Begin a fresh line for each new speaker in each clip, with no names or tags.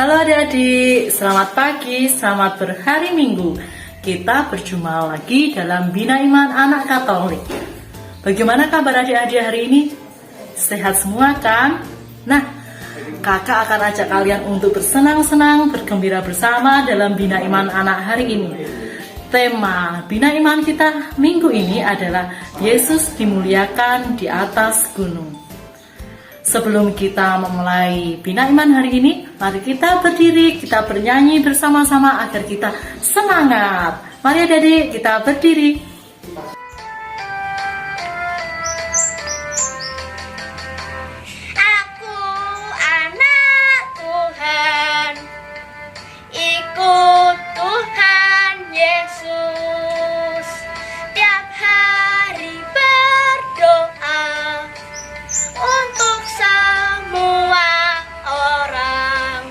Halo adik-adik, selamat pagi, selamat berhari Minggu. Kita berjumpa lagi dalam Bina Iman Anak Katolik. Bagaimana kabar adik-adik hari ini? Sehat semua kan? Nah, kakak akan ajak kalian untuk bersenang-senang, bergembira bersama dalam Bina Iman Anak hari ini. Tema Bina Iman kita minggu ini adalah Yesus dimuliakan di atas gunung. Sebelum kita memulai Bina Iman hari ini, mari kita berdiri, kita bernyanyi bersama-sama agar kita semangat. Mari adik-adik, kita berdiri.
Aku anak Tuhan, ikut Tuhan Yesus, tiap hari berdoa untuk semua orang.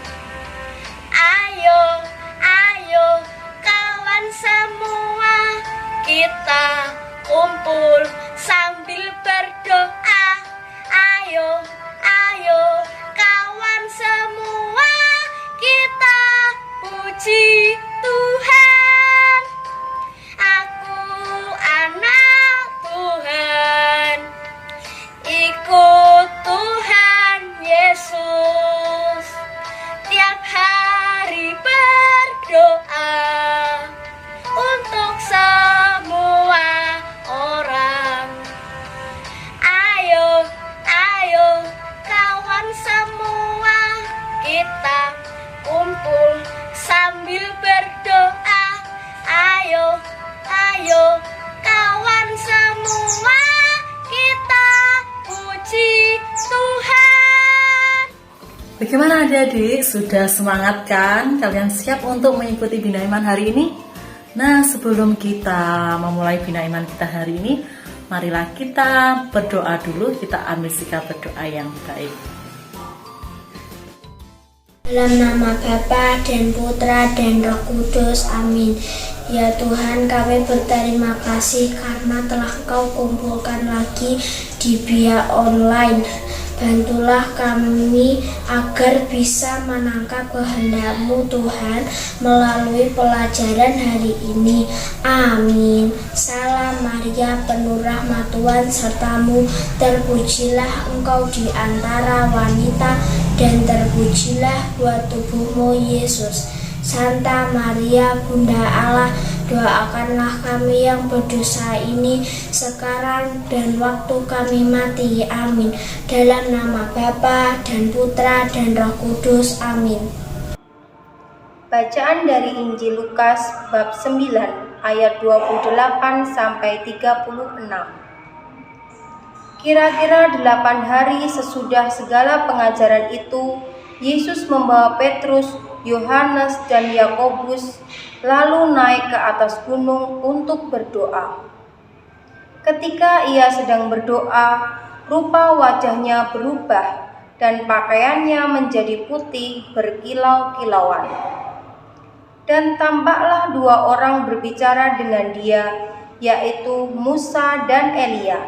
Ayo, ayo kawan semua, kita kumpul sambil berdoa. Ayo, ayo kawan semua, kita puji Tuhan. Aku anak Tuhan, ikut Tuhan Yesus, tiap hari berdoa untuk semua orang. Ayo, ayo kawan semua, kita kumpul sambil berdoa. Ayo, ayo kawan semua, kita puji Tuhan.
Bagaimana adik-adik? Sudah semangat kan? Kalian siap untuk mengikuti Bina Iman hari ini? Nah, sebelum kita memulai Bina Iman kita hari ini, marilah kita berdoa dulu. Kita ambil sikap berdoa yang baik.
Dalam nama Bapa dan Putra dan Roh Kudus, amin. Ya Tuhan, kami berterima kasih karena telah Kau kumpulkan lagi di BIA online. Bantulah kami agar bisa menangkap kehendak-Mu Tuhan melalui pelajaran hari ini. Amin. Salam Maria, penuh rahmat Tuhan sertamu, terpujilah Engkau di antara wanita, dan terpujilah buah tubuhmu Yesus. Santa Maria, Bunda Allah, doakanlah kami yang berdosa ini sekarang dan waktu kami mati. Amin. Dalam nama Bapa dan Putra dan Roh Kudus. Amin.
Bacaan dari Injil Lukas bab 9 ayat 28 sampai 36. Kira-kira 8 hari sesudah segala pengajaran itu, Yesus membawa Petrus, Yohanes, dan Yakobus lalu naik ke atas gunung untuk berdoa. Ketika ia sedang berdoa, rupa wajahnya berubah dan pakaiannya menjadi putih berkilau-kilauan. Dan tampaklah 2 orang berbicara dengan dia, yaitu Musa dan Elia.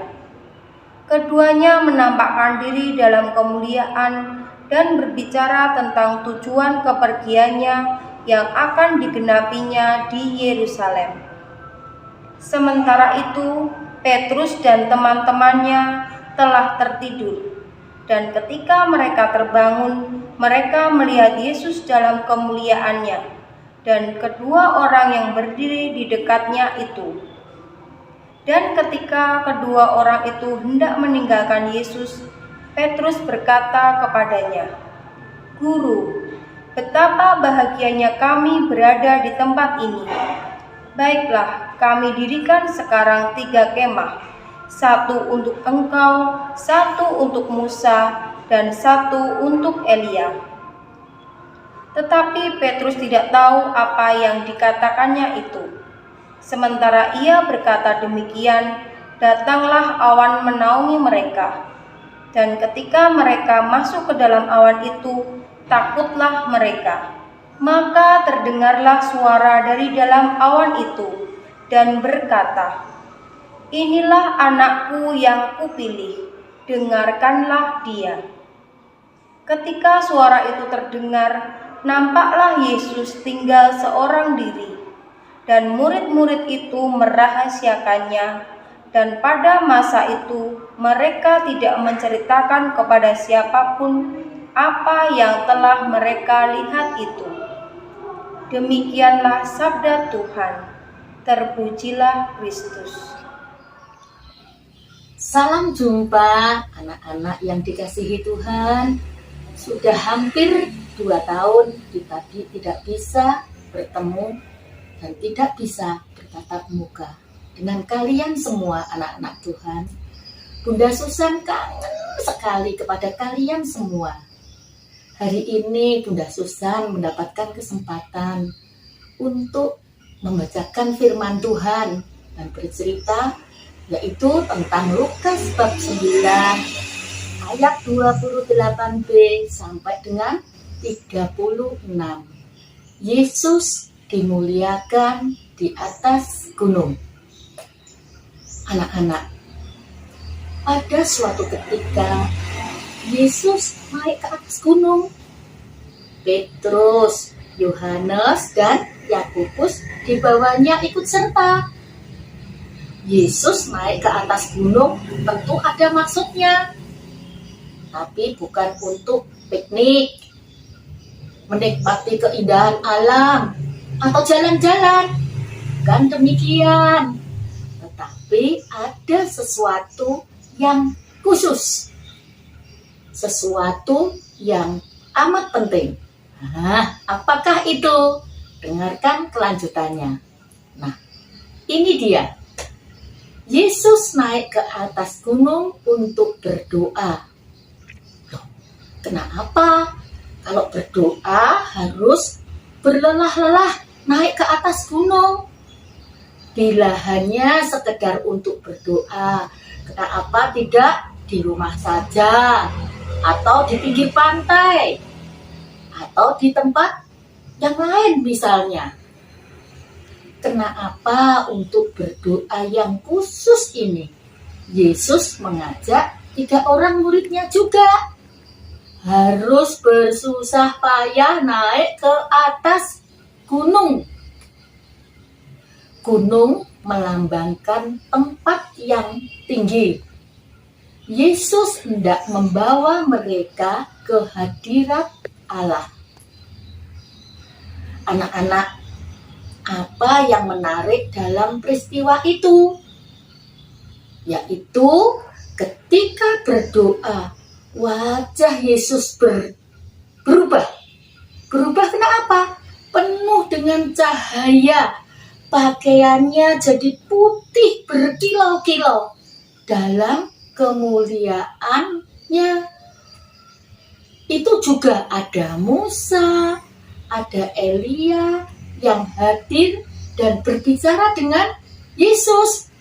Keduanya menampakkan diri dalam kemuliaan dan berbicara tentang tujuan kepergiannya yang akan digenapinya di Yerusalem. Sementara itu, Petrus dan teman-temannya telah tertidur. Dan ketika mereka terbangun, mereka melihat Yesus dalam kemuliaannya dan kedua orang yang berdiri di dekatnya itu. Dan ketika kedua orang itu hendak meninggalkan Yesus, Petrus berkata kepadanya, "Guru, betapa bahagianya kami berada di tempat ini. Baiklah, kami dirikan sekarang 3 kemah, 1 untuk engkau, 1 untuk Musa, dan 1 untuk Elia." Tetapi Petrus tidak tahu apa yang dikatakannya itu. Sementara ia berkata demikian, datanglah awan menaungi mereka. Dan ketika mereka masuk ke dalam awan itu, takutlah mereka. Maka terdengarlah suara dari dalam awan itu dan berkata, "Inilah anakku yang kupilih, dengarkanlah dia." Ketika suara itu terdengar, nampaklah Yesus tinggal seorang diri, dan murid-murid itu merahasiakannya, dan pada masa itu mereka tidak menceritakan kepada siapapun apa yang telah mereka lihat itu. Demikianlah sabda Tuhan. Terpujilah Kristus.
Salam jumpa anak-anak yang dikasihi Tuhan. Sudah hampir 2 tahun kita tidak bisa bertemu dan tidak bisa bertatap muka dengan kalian semua anak-anak Tuhan. Bunda Susan kangen sekali kepada kalian semua. Hari ini Bunda Susan mendapatkan kesempatan untuk membacakan firman Tuhan dan bercerita, yaitu tentang Lukas bab 9 ayat 28b sampai dengan 36. Yesus dimuliakan di atas gunung. Anak-anak, pada suatu ketika Yesus naik ke atas gunung. Petrus, Yohanes, dan Yakobus dibawanya ikut serta. Yesus naik ke atas gunung tentu ada maksudnya, tapi bukan untuk piknik, menikmati keindahan alam, atau jalan-jalan. Bukan demikian, tetapi ada sesuatu yang khusus, sesuatu yang amat penting. Apakah itu? Dengarkan kelanjutannya. Nah, ini dia. Yesus naik ke atas gunung untuk berdoa. Loh, kenapa? Kalau berdoa harus berlelah-lelah naik ke atas gunung. Bila hanya sekedar untuk berdoa, kenapa tidak di rumah saja, atau di pinggir pantai, atau di tempat yang lain misalnya? Kenapa untuk berdoa yang khusus ini Yesus mengajak 3 orang muridnya juga harus bersusah payah naik ke atas gunung? Gunung melambangkan tempat yang tinggi. Yesus hendak membawa mereka ke hadirat Allah. Anak-anak, apa yang menarik dalam peristiwa itu? Yaitu ketika berdoa, wajah Yesus berubah. Berubah kenapa? Penuh dengan cahaya. Pakaiannya jadi putih berkilau-kilau dalam kemuliaannya. Itu juga ada Musa, ada Elia yang hadir dan berbicara dengan Yesus.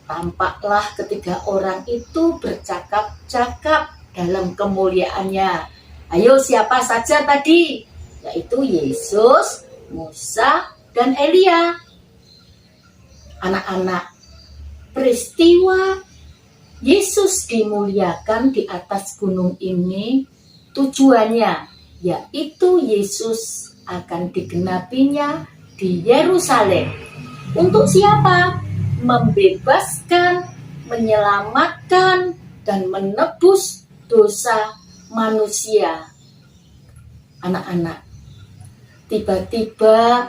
Tampaklah ketiga orang itu bercakap-cakap dalam kemuliaannya. Ayo, siapa saja tadi? Yaitu Yesus, Musa, dan Elia. Anak-anak, peristiwa Yesus dimuliakan di atas gunung ini tujuannya, yaitu Yesus akan digenapinya di Yerusalem. Untuk siapa? Membebaskan, menyelamatkan, dan menebus dosa manusia. Anak-anak, tiba-tiba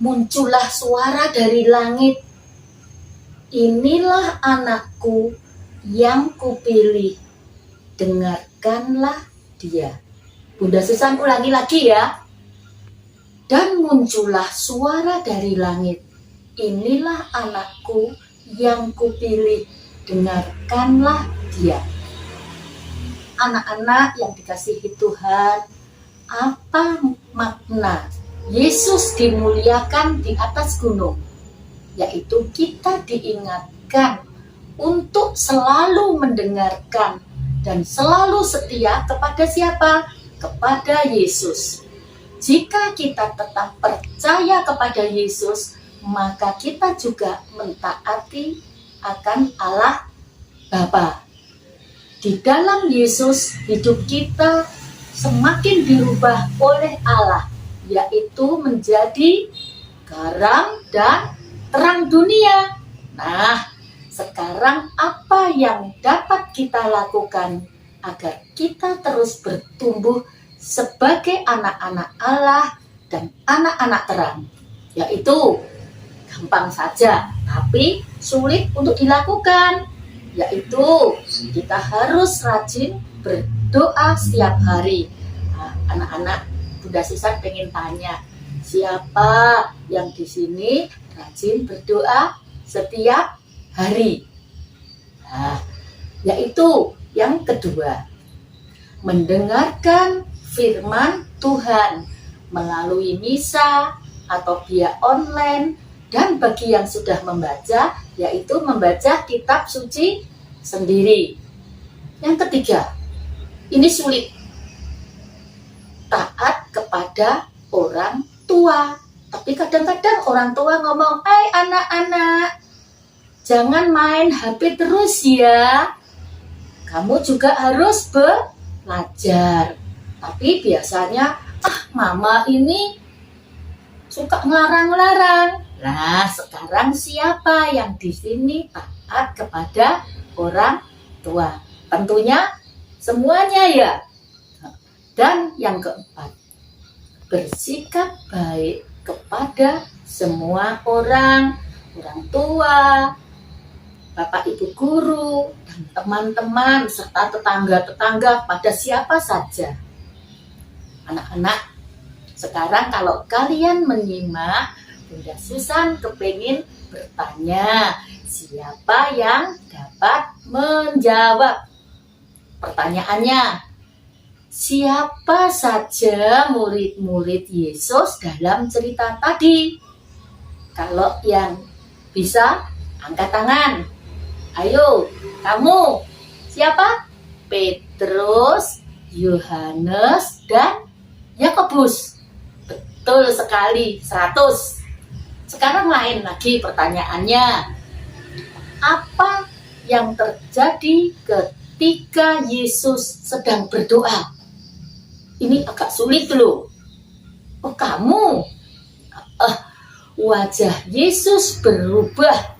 muncullah suara dari langit. Inilah anakku yang kupilih, dengarkanlah dia. Bunda Susan ulangi lagi ya. Dan muncullah suara dari langit. Inilah anakku yang kupilih, dengarkanlah dia. Anak-anak yang dikasihi Tuhan, apa makna Yesus dimuliakan di atas gunung? Yaitu kita diingatkan untuk selalu mendengarkan dan selalu setia kepada siapa? Kepada Yesus. Jika kita tetap percaya kepada Yesus, maka kita juga mentaati akan Allah Bapa. Di dalam Yesus, hidup kita semakin dirubah oleh Allah, yaitu menjadi garam dan terang dunia. Nah, sekarang apa yang dapat kita lakukan agar kita terus bertumbuh sebagai anak-anak Allah dan anak-anak terang? Yaitu gampang saja, tapi sulit untuk dilakukan. Yaitu kita harus rajin berdoa setiap hari. Nah, anak-anak, Bunda Susan pengen tanya, siapa yang di sini rajin berdoa setiap hari? Nah, yaitu yang kedua, mendengarkan firman Tuhan melalui misa atau via online, dan bagi yang sudah membaca, yaitu membaca kitab suci sendiri. Yang ketiga, ini sulit, taat kepada orang tua. Tapi kadang-kadang orang tua ngomong, anak-anak, jangan main HP terus ya. Kamu juga harus belajar. Tapi biasanya, mama ini suka ngelarang-larang. Nah, sekarang siapa yang di sini taat kepada orang tua? Tentunya semuanya ya. Dan yang keempat, bersikap baik kepada semua orang tua, bapak ibu guru, dan teman-teman serta tetangga-tetangga, pada siapa saja. Anak-anak, sekarang kalau kalian menyimak, Bunda Susan kepingin bertanya, siapa yang dapat menjawab? Pertanyaannya, siapa saja murid-murid Yesus dalam cerita tadi? Kalau yang bisa, angkat tangan. Ayo, kamu siapa? Petrus, Yohanes, dan Yakobus. Betul sekali, 100. Sekarang lain lagi pertanyaannya. Apa yang terjadi ketika Yesus sedang berdoa? Ini agak sulit loh. Oh, kamu? Wajah Yesus berubah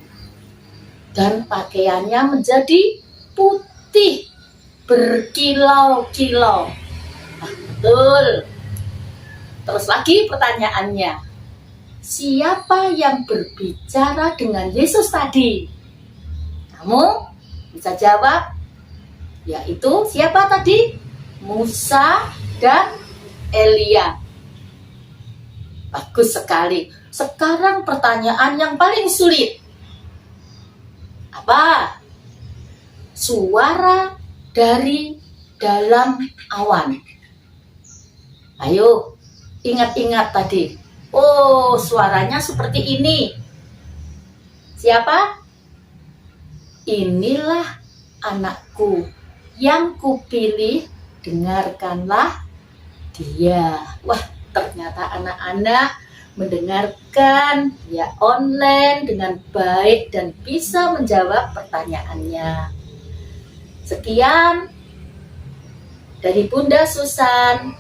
dan pakaiannya menjadi putih berkilau-kilau. Betul. Terus lagi pertanyaannya, siapa yang berbicara dengan Yesus tadi? Kamu bisa jawab? Yaitu siapa tadi? Musa dan Elia. Bagus sekali. Sekarang pertanyaan yang paling sulit. Apa? Suara dari dalam awan. Ayo, ingat-ingat tadi. Oh, suaranya seperti ini. Siapa? Inilah anakku yang kupilih, dengarkanlah dia. Wah, ternyata anak-anak mendengarkan ya online dengan baik dan bisa menjawab pertanyaannya. Sekian dari Bunda Susan.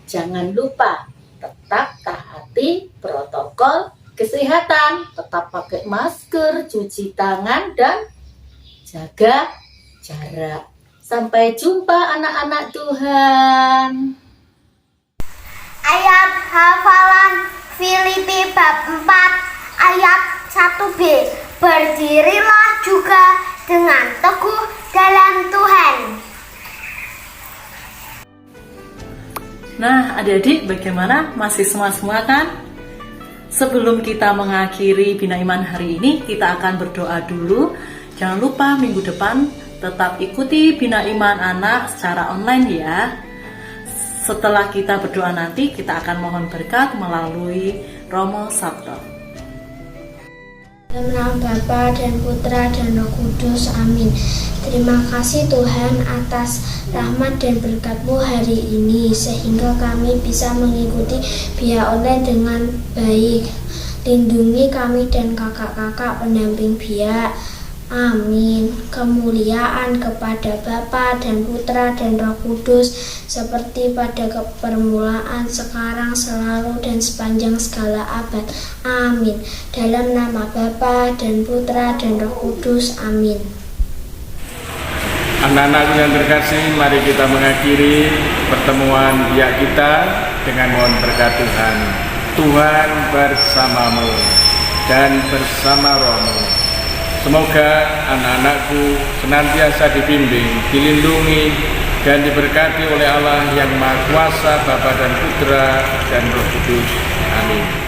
Jangan lupa tetap taati protokol kesehatan, tetap pakai masker, cuci tangan, dan jaga jarak. Sampai jumpa anak-anak Tuhan.
Ayat hafalan Filipi bab 4 ayat 1b. Berdirilah juga dengan teguh dalam Tuhan.
Nah, adik-adik, bagaimana? Masih semua kan? Sebelum kita mengakhiri Bina Iman hari ini, kita akan berdoa dulu. Jangan lupa minggu depan tetap ikuti Bina Iman anak secara online ya. Setelah kita berdoa nanti, kita akan mohon berkat melalui Romo Sabto.
Dalam nama Bapa dan Putra dan Roh Kudus, amin. Terima kasih Tuhan atas rahmat dan berkat-Mu hari ini, sehingga kami bisa mengikuti Bia online dengan baik. Lindungi kami dan kakak-kakak pendamping Bia. Amin. kemuliaan kepada Bapa dan Putra dan Roh Kudus, seperti pada permulaan, sekarang, selalu, dan sepanjang segala abad. Amin. Dalam nama Bapa dan Putra dan Roh Kudus. Amin.
Anak-anakku yang terkasih, mari kita mengakhiri pertemuan biak kita dengan mohon berkat Tuhan. Tuhan bersamamu dan bersama rohmu. Semoga anak-anakku senantiasa dibimbing, dilindungi, dan diberkati oleh Allah yang Maha Kuasa, Bapa dan Putra dan Roh Kudus. Amin.